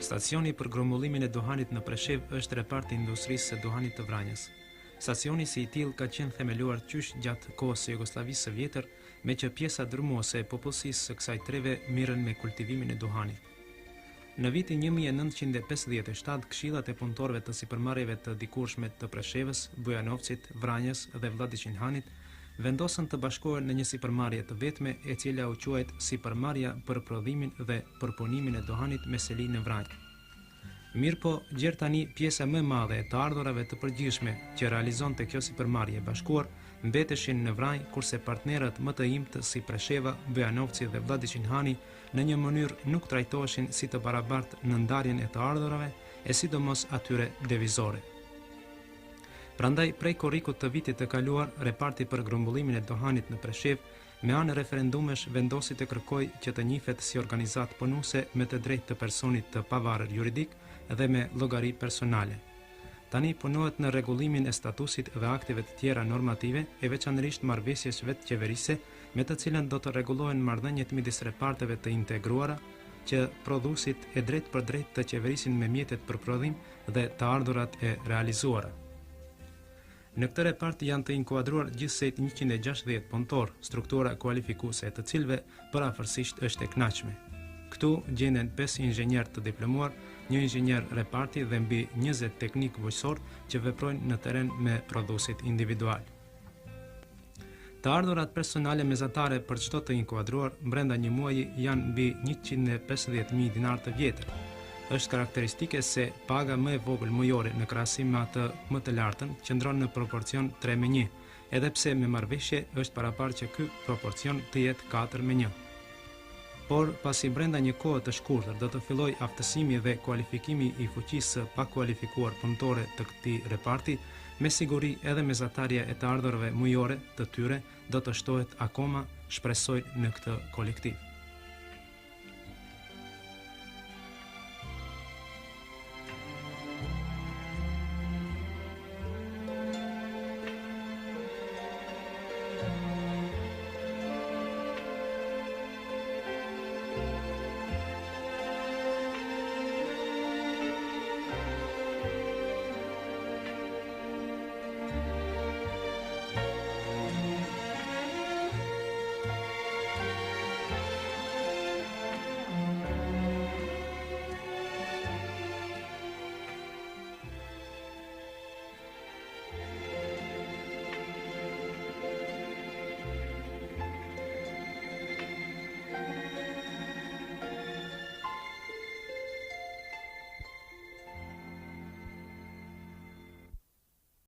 Stacioni për grumbullimin e duhanit në Preshev është reparti i industrisë së duhanit të Vranjës. Stacioni si i tillë ka qenë themeluar qysh gjatë kohës së Jugosllavisë së vjetër, me që pjesa dërmuese e popullsisë së kësaj treve mirën me kultivimin e duhanit. Në vitin 1957, këshillat e punëtorëve të sipërmarrjeve të dikurshme të Preshevës, Bujanovcit, Vranjës dhe Vlladiçinhanit vendosën të bashkohen në një sipërmarrje të vetme, e cila u quajt Sipërmarrja për prodhimin dhe përpunimin e duhanit me seli në Vranjë. Mirëpo, gjerë tani pjesa më e madhe e të ardhurave të përgjithshme që realizonte kjo sipërmarrje e bashkuar mbeteshin në Vranjë, kurse partnerët më të imtë si Presheva, Bujanovci dhe Vlladiçinhani në një mënyrë nuk trajtoheshin si të barabartë në ndarjen e të ardhurave, e sidomos atyre devizore. Prandaj, prej korrikut të vitit të kaluar, reparti për grumbullimin e duhanit në Preshev, me anë referendumesh vendosi të kërkoj që të njihet si organizatë punuese me të drejtë të personit të pavarur juridik dhe me llogari personale. Tani punohet në rregullimin e statusit dhe aktive të tjera normative, e veçanërisht marrëveshjes vetë qeverise, me të cilën do të rregullohen marrëdhëniet midis reparteve të integruara, që prodhuesit e drejt për drejt të qeverisin me mjetet për prodhim dhe të ardhurat e realizuara. Në këtë repart janë të inkuadruar gjithsej 160 punëtor, struktura kualifikuese të cilëve përafërsisht është e kënaqshme. Këtu gjenden 5 inxhinier të diplomuar, 1 inxhinier reparti dhe mbi 20 teknik bujqësor që veprojnë në teren me prodhuesit individual. Të ardhurat personale mesatare për çdo të inkuadruar brenda një muaji janë mbi 150.000 dinar të vjetër. Është karakteristike se paga më e vogël mujore në krahasim me atë më të lartën qëndron në proporcion 3:1, edhe pse me marrëveshje është paraparë që ky proporcion të jetë 4:1. Por pasi brenda një kohe të shkurtër do të fillojë aftësimi dhe kualifikimi i fuqisë së pakualifikuar punëtore të këtij reparti, me siguri edhe mesatarja e të ardhurave mujore të tyre do të shtohet akoma, shpresoj, në këtë kolektiv.